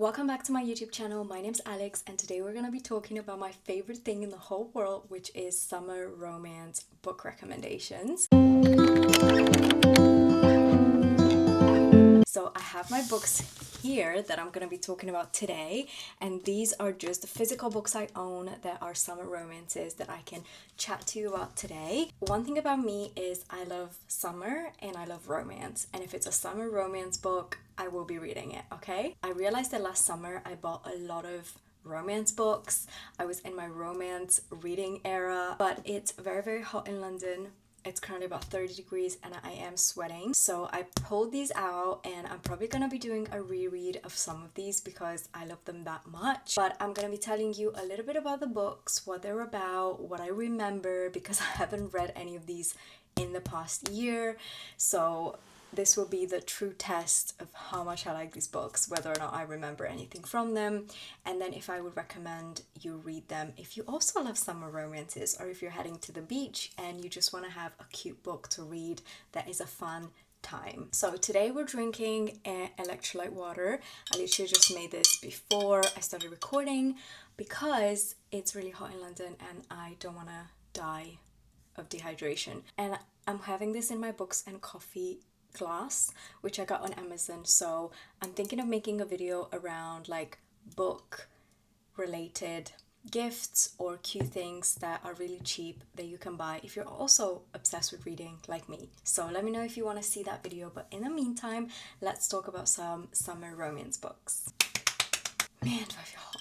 Welcome back to my YouTube channel. My name's Alex and today we're going to be talking about my favorite thing in the whole world, which is summer romance book recommendations. So I have my books here that I'm going to be talking about today, and these are just the physical books I own that are summer romances that I can chat to you about today. One thing about me is I love summer and I love romance, and if it's a summer romance book, I will be reading it, okay? I realized that last summer I bought a lot of romance books. I was in my romance reading era, but it's very, very hot in London. It's currently about 30 degrees and I am sweating. So I pulled these out and I'm probably going to be doing a reread of some of these because I love them that much. But I'm going to be telling you a little bit about the books, what they're about, what I remember, because I haven't read any of these in the past year. So this will be the true test of how much I like these books, whether or not I remember anything from them, and then if I would recommend you read them if you also love summer romances, or if you're heading to the beach and you just want to have a cute book to read that is a fun time. So today we're drinking electrolyte water. I literally just made this before I started recording because it's really hot in London and I don't want to die of dehydration. And I'm having this in my books and coffee glass, which I got on Amazon. So I'm thinking of making a video around like book related gifts or cute things that are really cheap that you can buy if you're also obsessed with reading like me. So let me know if you want to see that video, but in the meantime, let's talk about some summer romance books. Man, do I feel hot.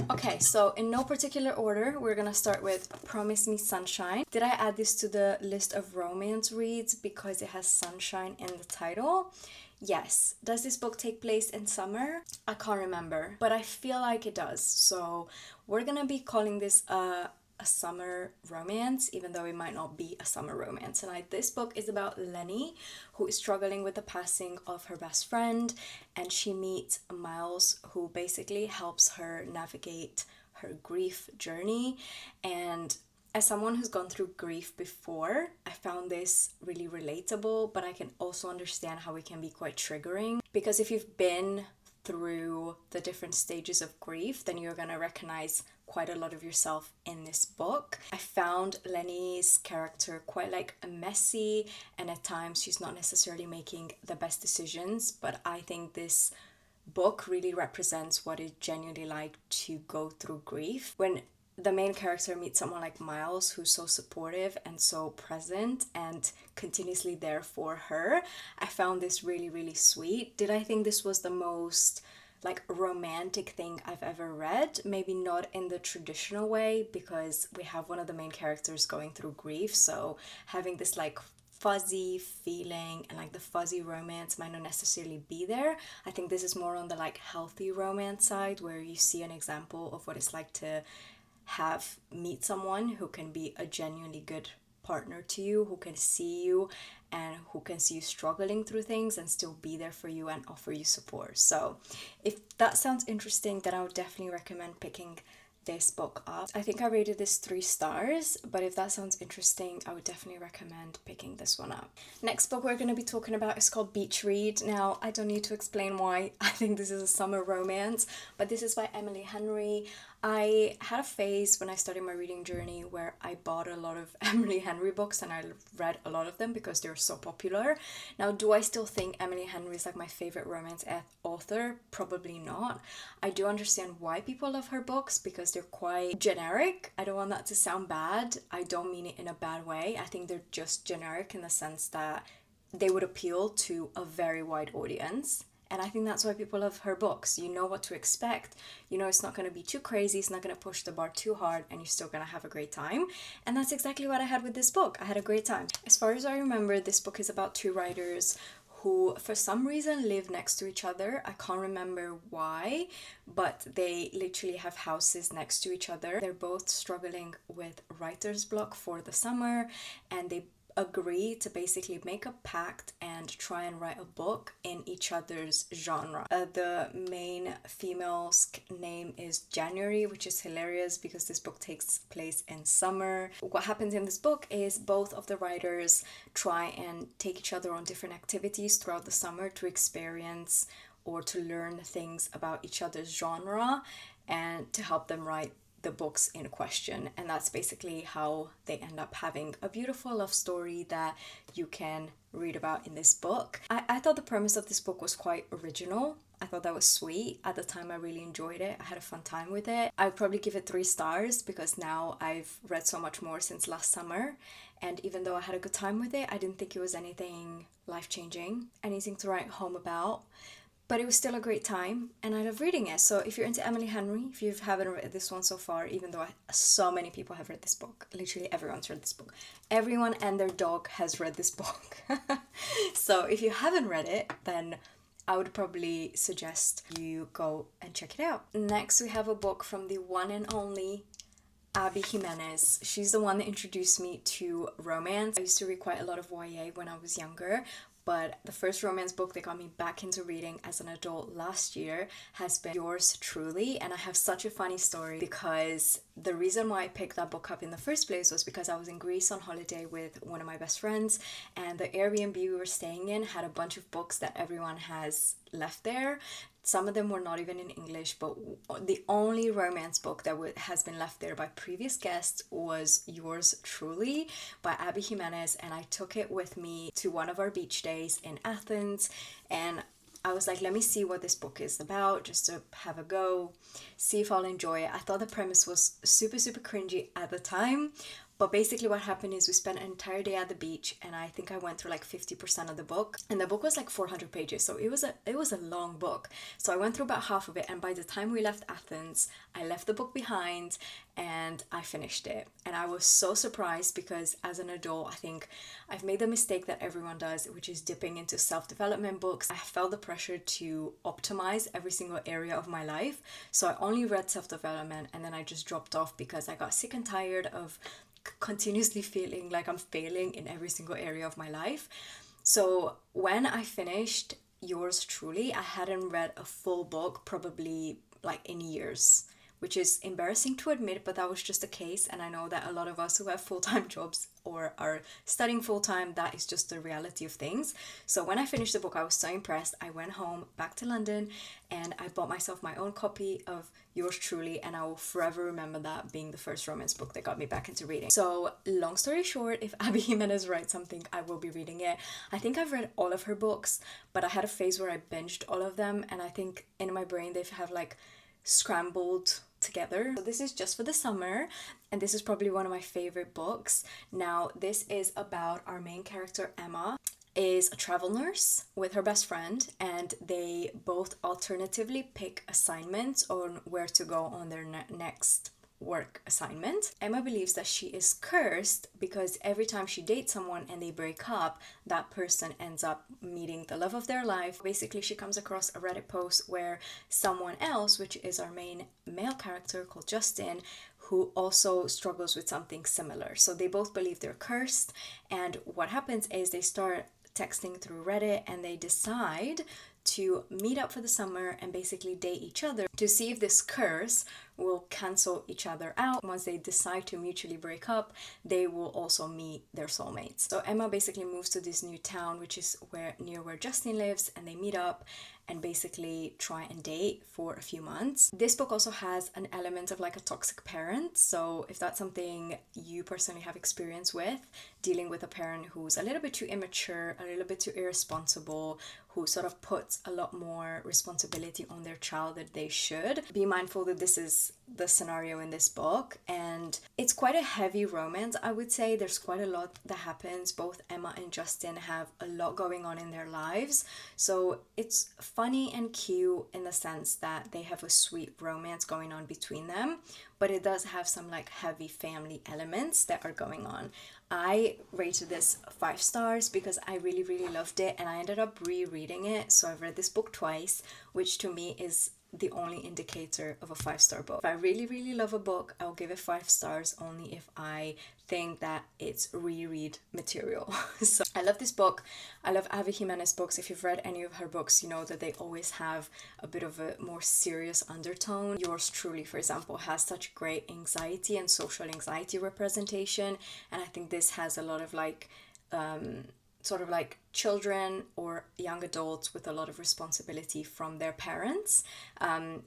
Okay, so in no particular order, we're gonna start with Promise Me Sunshine. Did I add this to the list of romance reads because it has sunshine in the title? Yes. Does this book take place in summer? I can't remember, but I feel like it does. So we're gonna be calling this a summer romance, even though it might not be a summer romance. And this book is about Lenny, who is struggling with the passing of her best friend, and she meets Miles, who basically helps her navigate her grief journey. And as someone who's gone through grief before, I found this really relatable, but I can also understand how it can be quite triggering, because if you've been through the different stages of grief, then you're gonna recognize quite a lot of yourself in this book. I found Lenny's character quite like messy, and at times she's not necessarily making the best decisions, but I think this book really represents what it's genuinely like to go through grief. When the main character meets someone like Miles, who's so supportive and so present and continuously there for her, I found this really, really sweet. Did I think this was the most like romantic thing I've ever read? Maybe not in the traditional way, because we have one of the main characters going through grief, so having this like fuzzy feeling and like the fuzzy romance might not necessarily be there. I think this is more on the like healthy romance side, where you see an example of what it's like to meet someone who can be a genuinely good partner to you, who can see you and who can see you struggling through things and still be there for you and offer you support. So if that sounds interesting, then I would definitely recommend picking this book up. I think I rated this 3 stars, but if that sounds interesting, I would definitely recommend picking this one up. Next book we're going to be talking about is called Beach Read. Now, I don't need to explain why I think this is a summer romance, but this is by Emily Henry. I had a phase when I started my reading journey where I bought a lot of Emily Henry books and I read a lot of them because they're so popular. Now, do I still think Emily Henry is like my favorite romance author? Probably not. I do understand why people love her books because they're quite generic. I don't want that to sound bad. I don't mean it in a bad way. I think they're just generic in the sense that they would appeal to a very wide audience. And I think that's why people love her books. You know what to expect. You know it's not going to be too crazy. It's not going to push the bar too hard, and you're still going to have a great time. And that's exactly what I had with this book. I had a great time. As far as I remember, this book is about 2 writers who for some reason live next to each other. I can't remember why, but they literally have houses next to each other. They're both struggling with writer's block for the summer, and they agree to basically make a pact and try and write a book in each other's genre. The main female's name is January, which is hilarious because this book takes place in summer. What happens in this book is both of the writers try and take each other on different activities throughout the summer to experience or to learn things about each other's genre and to help them write the books in question. And that's basically how they end up having a beautiful love story that you can read about in this book. I thought the premise of this book was quite original. I thought that was sweet. At the time, I really enjoyed it. I had a fun time with it. I'd probably give it 3 stars because now I've read so much more since last summer. And even though I had a good time with it, I didn't think it was anything life-changing, anything to write home about. But it was still a great time and I love reading it. So if you're into Emily Henry, if you haven't read this one so far, even though so many people have read this book, literally everyone's read this book. Everyone and their dog has read this book. So if you haven't read it, then I would probably suggest you go and check it out. Next, we have a book from the one and only Abby Jimenez. She's the one that introduced me to romance. I used to read quite a lot of YA when I was younger, but the first romance book that got me back into reading as an adult last year has been Yours Truly. And I have such a funny story because the reason why I picked that book up in the first place was because I was in Greece on holiday with one of my best friends, and the Airbnb we were staying in had a bunch of books that everyone has left there. Some of them were not even in English, but the only romance book that has been left there by previous guests was Yours Truly by Abby Jimenez, and I took it with me to one of our beach days in Athens, and I was like, let me see what this book is about, just to have a go, see if I'll enjoy it. I thought the premise was super, super cringy at the time, but basically what happened is we spent an entire day at the beach, and I think I went through like 50% of the book, and the book was like 400 pages, so it was a long book. So I went through about half of it, and by the time we left Athens, I left the book behind and I finished it. And I was so surprised because as an adult, I think I've made the mistake that everyone does, which is dipping into self-development books. I felt the pressure to optimize every single area of my life, so I only read self-development, and then I just dropped off because I got sick and tired of continuously feeling like I'm failing in every single area of my life. So when I finished Yours Truly, I hadn't read a full book probably like in years, which is embarrassing to admit, but that was just the case. And I know that a lot of us who have full-time jobs or are studying full-time, that is just the reality of things. So when I finished the book, I was so impressed. I went home back to London and I bought myself my own copy of Yours Truly, and I will forever remember that being the first romance book that got me back into reading. So long story short, if Abby Jimenez writes something, I will be reading it. I think I've read all of her books, but I had a phase where I binged all of them, and I think in my brain they have like scrambled together. So this is just for the summer, and this is probably one of my favorite books. Now, this is about our main character, Emma, is a travel nurse with her best friend, and they both alternatively pick assignments on where to go on their next work assignment. Emma believes that she is cursed because every time she dates someone and they break up, that person ends up meeting the love of their life. Basically, she comes across a Reddit post where someone else, which is our main male character called Justin, who also struggles with something similar. So they both believe they're cursed, and what happens is they start texting through Reddit and they decide to meet up for the summer and basically date each other to see if this curse will cancel each other out. Once they decide to mutually break up, they will also meet their soulmates. So Emma basically moves to this new town, which is near where Justin lives, and they meet up and basically try and date for a few months. This book also has an element of like a toxic parent. So if that's something you personally have experience with, dealing with a parent who's a little bit too immature, a little bit too irresponsible, who sort of puts a lot more responsibility on their child than they should, be mindful that this is the scenario in this book. And it's quite a heavy romance, I would say. There's quite a lot that happens. Both Emma and Justin have a lot going on in their lives, so it's funny and cute in the sense that they have a sweet romance going on between them, but it does have some like heavy family elements that are going on. I rated this 5 stars because I really, really loved it, and I ended up rereading it. So I've read this book twice, which to me is the only indicator of a 5-star book. If I really, really love a book, I'll give it 5 stars only if I think that it's reread material. So I love this book. I love Abby Jimenez books. If you've read any of her books, you know that they always have a bit of a more serious undertone. Yours Truly, for example, has such great anxiety and social anxiety representation, and I think this has a lot of like sort of like children or young adults with a lot of responsibility from their parents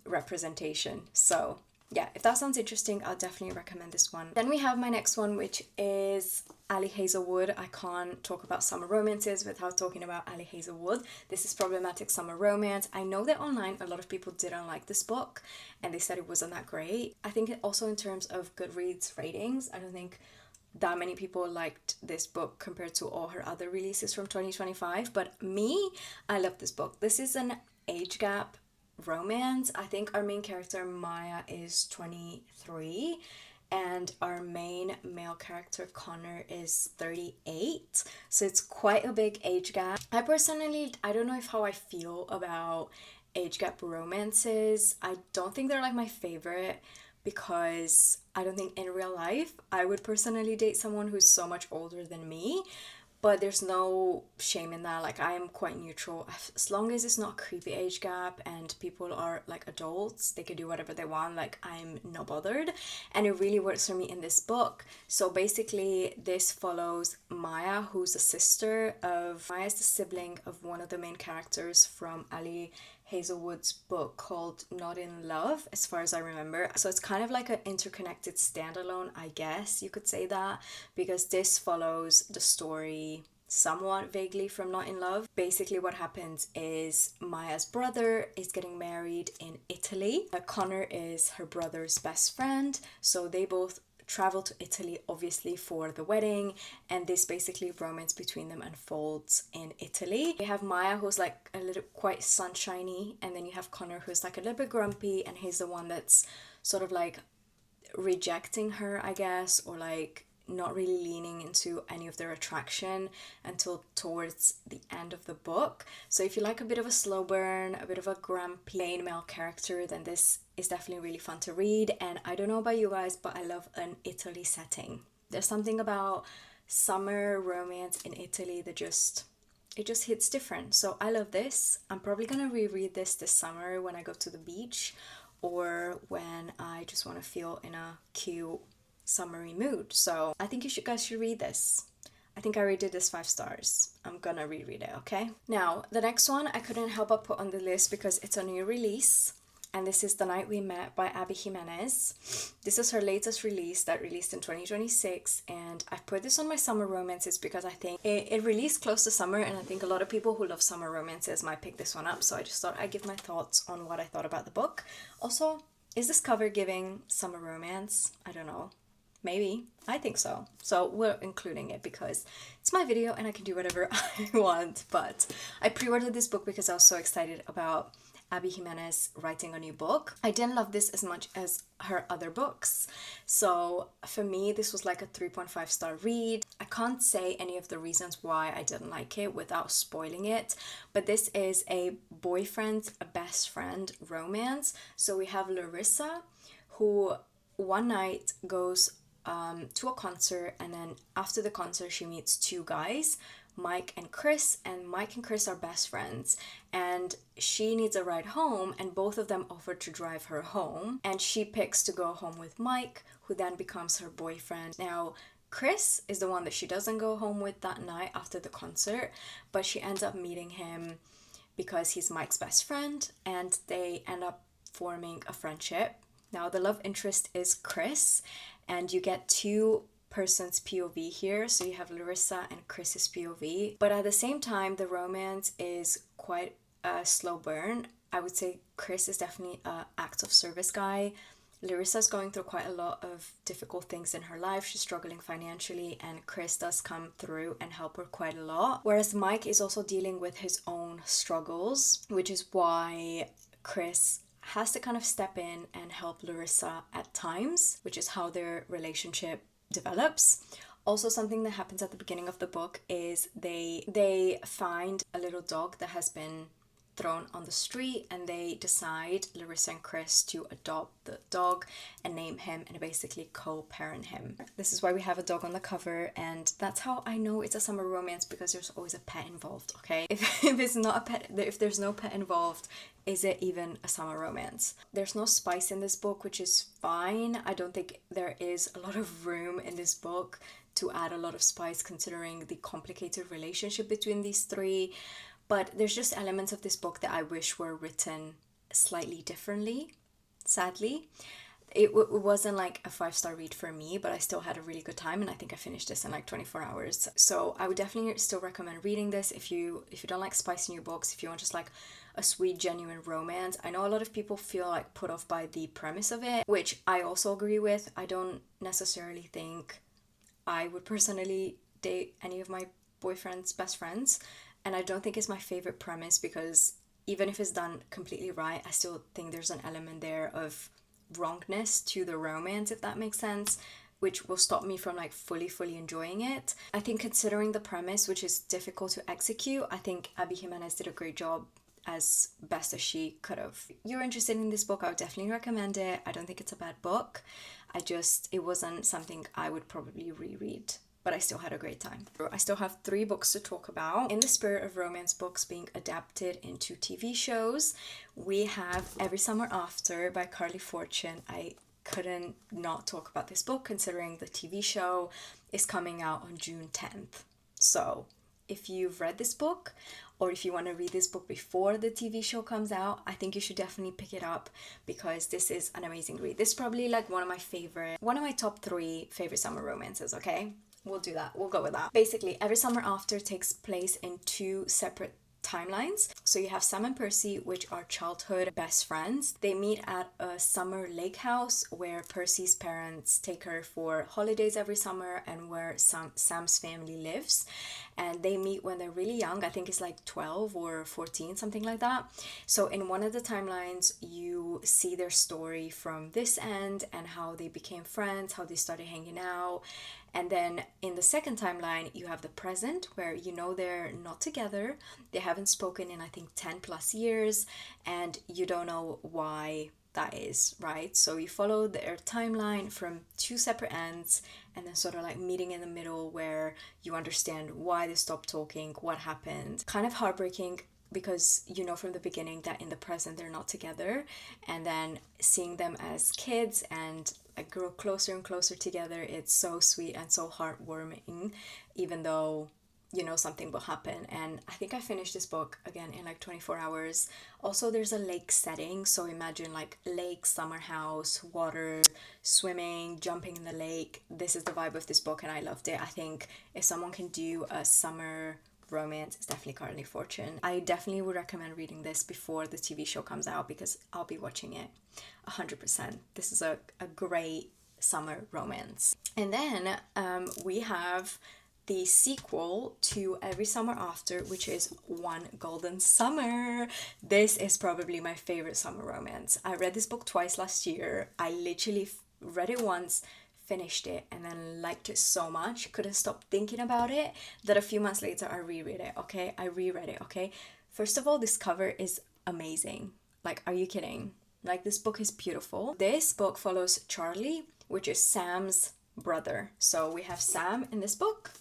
representation. So yeah, if that sounds interesting, I'll definitely recommend this one. Then we have my next one, which is Ali Hazelwood. I can't talk about summer romances without talking about Ali Hazelwood. This is problematic summer romance. I know that online a lot of people didn't like this book and they said it wasn't that great. I think it also in terms of Goodreads ratings, I don't think that many people liked this book compared to all her other releases from 2025. But me, I love this book. This is an age gap romance. I think our main character Maya is 23 and our main male character Connor is 38, so it's quite a big age gap. I don't know if how I feel about age gap romances. I don't think they're like my favorite because I don't think in real life I would personally date someone who's so much older than me. But there's no shame in that. Like, I am quite neutral. As long as it's not a creepy age gap and people are like adults, they can do whatever they want. Like, I'm not bothered. And it really works for me in this book. So basically, this follows Maya, who's a sister of... Maya is the sibling of one of the main characters from Ali Hazelwood's book called Not in Love, as far as I remember. So it's kind of like an interconnected standalone, I guess you could say that, because this follows the story somewhat vaguely from Not in Love. Basically what happens is Maya's brother is getting married in Italy. Connor is her brother's best friend, so they both travel to Italy obviously for the wedding, and this basically romance between them unfolds in Italy. You have Maya, who's like a little quite sunshiny, and then you have Connor, who's like a little bit grumpy, and he's the one that's sort of like rejecting her, I guess, or like not really leaning into any of their attraction until towards the end of the book. So if you like a bit of a slow burn, a bit of a grumpy main male character, then this is definitely really fun to read. And I don't know about you guys, but I love an Italy setting. There's something about summer romance in Italy that it just hits different. So I love this. I'm probably gonna reread this summer when I go to the beach or when I just want to feel in a cute summery mood. So I think guys should read this. I think I rated this 5 stars. I'm gonna reread it, okay? Now, the next one I couldn't help but put on the list because it's a new release, and this is The Night We Met by Abby Jimenez. This is her latest release that released in 2026, and I put this on my summer romances because I think it released close to summer, and I think a lot of people who love summer romances might pick this one up, so I just thought I'd give my thoughts on what I thought about the book. Also, is this cover giving summer romance? I don't know. Maybe. I think so. So we're including it because it's my video and I can do whatever I want. But I pre-ordered this book because I was so excited about Abby Jimenez writing a new book. I didn't love this as much as her other books. So for me, this was like a 3.5 star read. I can't say any of the reasons why I didn't like it without spoiling it. But this is a boyfriend, a best friend romance. So we have Larissa, who one night goes to a concert, and then after the concert she meets 2 guys, Mike and Chris, and Mike and Chris are best friends, and she needs a ride home, and both of them offer to drive her home, and she picks to go home with Mike, who then becomes her boyfriend. Now Chris is the one that she doesn't go home with that night after the concert, but she ends up meeting him because he's Mike's best friend, and they end up forming a friendship. Now the love interest is Chris, and you get 2 persons' POV here. So you have Larissa and Chris's POV. But at the same time, the romance is quite a slow burn. I would say Chris is definitely an act of service guy. Larissa's going through quite a lot of difficult things in her life. She's struggling financially, and Chris does come through and help her quite a lot. Whereas Mike is also dealing with his own struggles, which is why Chris has to kind of step in and help Larissa at times, which is how their relationship develops. Also, something that happens at the beginning of the book is they find a little dog that has been thrown on the street, and they decide, Larissa and Chris, to adopt the dog and name him and basically co-parent him. This is why we have a dog on the cover, and that's how I know it's a summer romance, because there's always a pet involved, okay? If it's not a pet, if there's no pet involved, is it even a summer romance? There's no spice in this book, which is fine. I don't think there is a lot of room in this book to add a lot of spice considering the complicated relationship between these three. But there's just elements of this book that I wish were written slightly differently, sadly. It wasn't like a 5-star read for me, but I still had a really good time, and I think I finished this in like 24 hours. So I would definitely still recommend reading this if you don't like spice in your books, if you want just like a sweet, genuine romance. I know a lot of people feel like put off by the premise of it, which I also agree with. I don't necessarily think I would personally date any of my boyfriend's best friends, and I don't think it's my favorite premise, because even if it's done completely right, I still think there's an element there of wrongness to the romance, if that makes sense, which will stop me from like fully enjoying it. I think considering the premise, which is difficult to execute, I think Abby Jimenez did a great job as best as she could have. If you're interested in this book, I would definitely recommend it. I don't think it's a bad book. It wasn't something I would probably reread, but I still had a great time. I still have 3 books to talk about. In the spirit of romance books being adapted into TV shows, we have Every Summer After by Carly Fortune. I couldn't not talk about this book considering the TV show is coming out on June 10th. So if you've read this book, or if you want to read this book before the TV show comes out, I think you should definitely pick it up, because this is an amazing read. This is probably like one of my top 3 favorite summer romances, okay? We'll do that. We'll go with that. Basically, Every Summer After takes place in 2 separate timelines. So you have Sam and Percy, which are childhood best friends. They meet at a summer lake house where Percy's parents take her for holidays every summer, and where Sam's family lives. And they meet when they're really young. I think it's like 12 or 14, something like that. So in one of the timelines, you see their story from this end and how they became friends, how they started hanging out. And then in the second timeline, you have the present, where you know they're not together. They haven't spoken in, I think, 10 plus years, and you don't know why that is, right? So you follow their timeline from 2 separate ends, and then sort of like meeting in the middle where you understand why they stopped talking, what happened. Kind of heartbreaking, because you know from the beginning that in the present they're not together, and then seeing them as kids and like grow closer and closer together, it's so sweet and so heartwarming, even though you know something will happen. And I think I finished this book again in like 24 hours. Also, there's a lake setting, so imagine like lake, summer house, water, swimming, jumping in the lake. This is the vibe of this book, and I loved it. I think if someone can do a summer romance, it's definitely Carly Fortune. I definitely would recommend reading this before the TV show comes out, because I'll be watching it 100%. This is a great summer romance. And then we have the sequel to Every Summer After, which is One Golden Summer. This is probably my favorite summer romance. I read this book twice last year. I literally read it once, finished it, and then liked it so much, couldn't stop thinking about it, that a few months later I reread it, okay? First of all, this cover is amazing. Like, are you kidding? Like, this book is beautiful. This book follows Charlie, which is Sam's brother. So we have Sam in this book,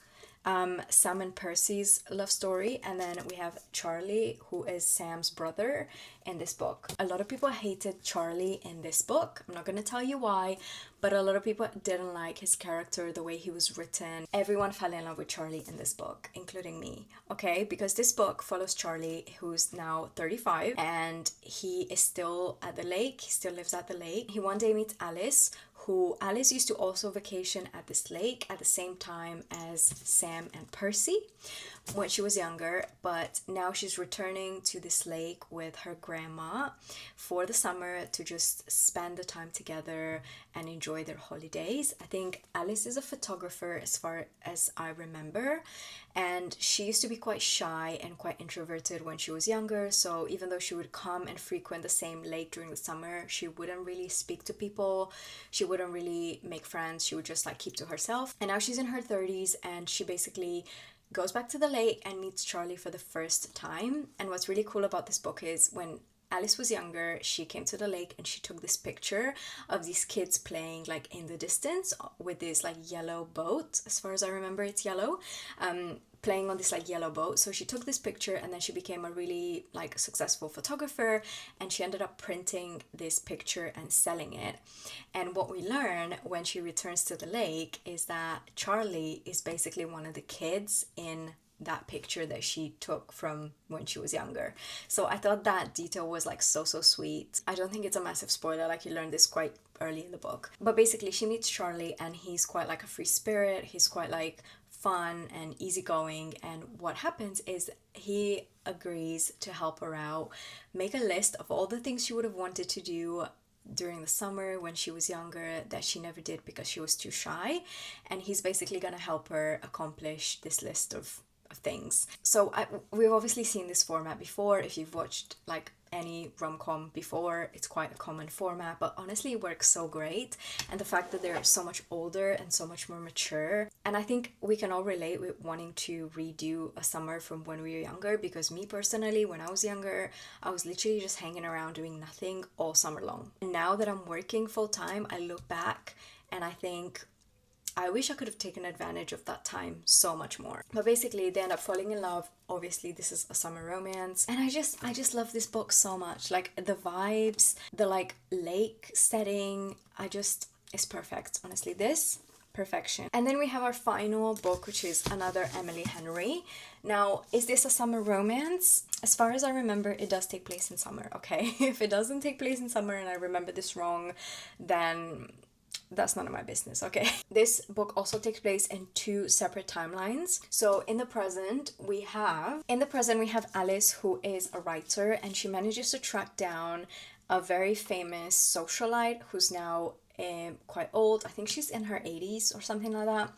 Sam and Percy's love story, and then we have Charlie, who is Sam's brother, in this book. A lot of people hated Charlie in this book. I'm not gonna tell you why, but a lot of people didn't like his character, the way he was written. Everyone fell in love with Charlie in this book, including me, okay? Because this book follows Charlie, who's now 35, and he is still at the lake. He still lives at the lake. He one day meets Alice, who Alice used to also vacation at this lake at the same time as Sam and Percy when she was younger, but now she's returning to this lake with her grandma for the summer to just spend the time together and enjoy their holidays. I think Alice is a photographer as far as I remember, and she used to be quite shy and quite introverted when she was younger, so even though she would come and frequent the same lake during the summer, she wouldn't really speak to people, she wouldn't really make friends, she would just like keep to herself. And now she's in her 30s, and she basically goes back to the lake and meets Charlie for the first time. And what's really cool about this book is when Alice was younger, she came to the lake and she took this picture of these kids playing like in the distance with this like yellow boat. As far as I remember, it's yellow. Playing on this like yellow boat. So she took this picture and then she became a really like successful photographer, and she ended up printing this picture and selling it. And what we learn when she returns to the lake is that Charlie is basically one of the kids in that picture that she took from when she was younger. So I thought that detail was like so sweet. I don't think it's a massive spoiler, like you learn this quite early in the book. But basically she meets Charlie and he's quite like a free spirit, he's quite like fun and easygoing, and what happens is he agrees to help her out, make a list of all the things she would have wanted to do during the summer when she was younger that she never did because she was too shy, and he's basically gonna help her accomplish this list of things. So we've obviously seen this format before. If you've watched like any rom-com before, it's quite a common format, but honestly it works so great. And the fact that they're so much older and so much more mature, and I think we can all relate with wanting to redo a summer from when we were younger, because me personally, when I was younger, I was literally just hanging around doing nothing all summer long. And now that I'm working full-time, I look back and I think I wish I could have taken advantage of that time so much more. But basically they end up falling in love. Obviously this is a summer romance, and I just love this book so much. Like the vibes, the like lake setting, it's perfect. Honestly, this perfection. And then we have our final book, which is another Emily Henry. Now, is this a summer romance? As far as I remember, it does take place in summer, okay? If it doesn't take place in summer and I remember this wrong, then that's none of my business, okay? This book also takes place in two separate timelines. So in the present we have Alice, who is a writer, and she manages to track down a very famous socialite who's now quite old. I think she's in her 80s or something like that.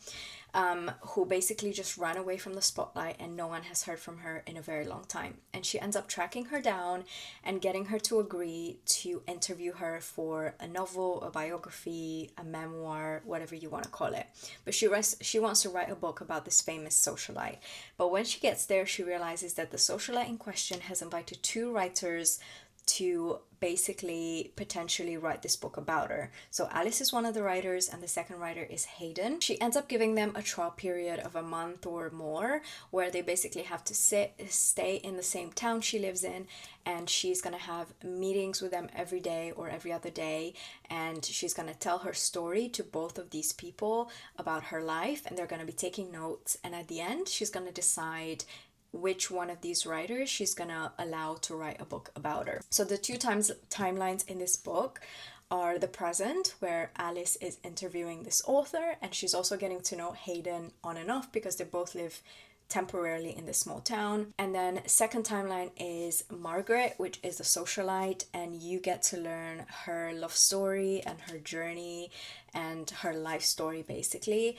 Who basically just ran away from the spotlight and no one has heard from her in a very long time. And she ends up tracking her down and getting her to agree to interview her for a novel, a biography, a memoir, whatever you want to call it. But she wants to write a book about this famous socialite. But when she gets there, she realizes that the socialite in question has invited two writers to basically potentially write this book about her. So Alice is one of the writers and the second writer is Hayden. She ends up giving them a trial period of a month or more where they basically have to stay in the same town she lives in, and she's gonna have meetings with them every day or every other day, and she's gonna tell her story to both of these people about her life, and they're gonna be taking notes, and at the end she's gonna decide which one of these writers she's gonna allow to write a book about her. So the two timelines in this book are the present, where Alice is interviewing this author and she's also getting to know Hayden on and off because they both live temporarily in this small town. And then second timeline is Margaret, which is the socialite, and you get to learn her love story and her journey and her life story basically.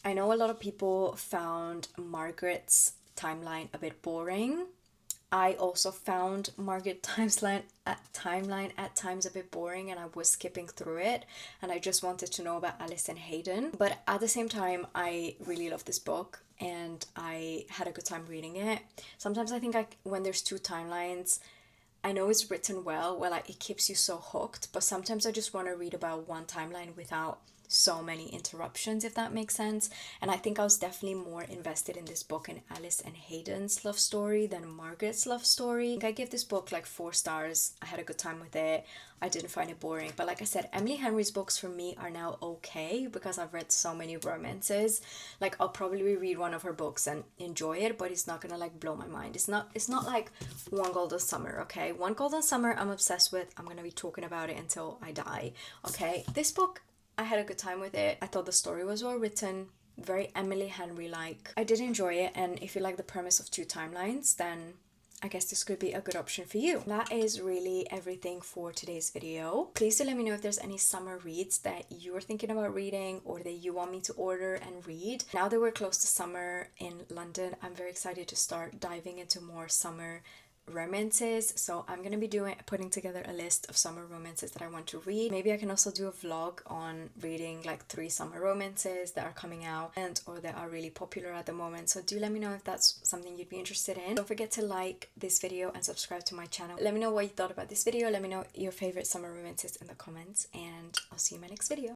I know a lot of people found Margaret's timeline a bit boring. I also found Margaret's timeline at times a bit boring, and I was skipping through it, and I just wanted to know about Alice and Hayden. But at the same time, I really love this book and I had a good time reading it. Sometimes I think when there's two timelines, I know it's written well, where like it keeps you so hooked, but sometimes I just want to read about one timeline without so many interruptions, if that makes sense. And I think I was definitely more invested in this book in Alice and Hayden's love story than Margaret's love story. I think I give this book like 4 stars. I had a good time with it. I didn't find it boring. But like I said, Emily Henry's books for me are now okay because I've read so many romances. Like I'll probably read one of her books and enjoy it, but it's not gonna like blow my mind. It's not like One Golden Summer, okay? One Golden Summer I'm obsessed with. I'm gonna be talking about it until I die, okay? This book, I had a good time with it. I thought the story was well written, very Emily Henry-like. I did enjoy it, and if you like the premise of two timelines, then I guess this could be a good option for you. That is really everything for today's video. Please do let me know if there's any summer reads that you're thinking about reading or that you want me to order and read. Now that we're close to summer in London, I'm very excited to start diving into more summer romances. So I'm gonna be putting together a list of summer romances that I want to read. Maybe I can also do a vlog on reading like 3 summer romances that are coming out and or that are really popular at the moment. So do let me know if that's something you'd be interested in. Don't forget to like this video and subscribe to my channel. Let me know what you thought about this video. Let me know your favorite summer romances in the comments, and I'll see you in my next video.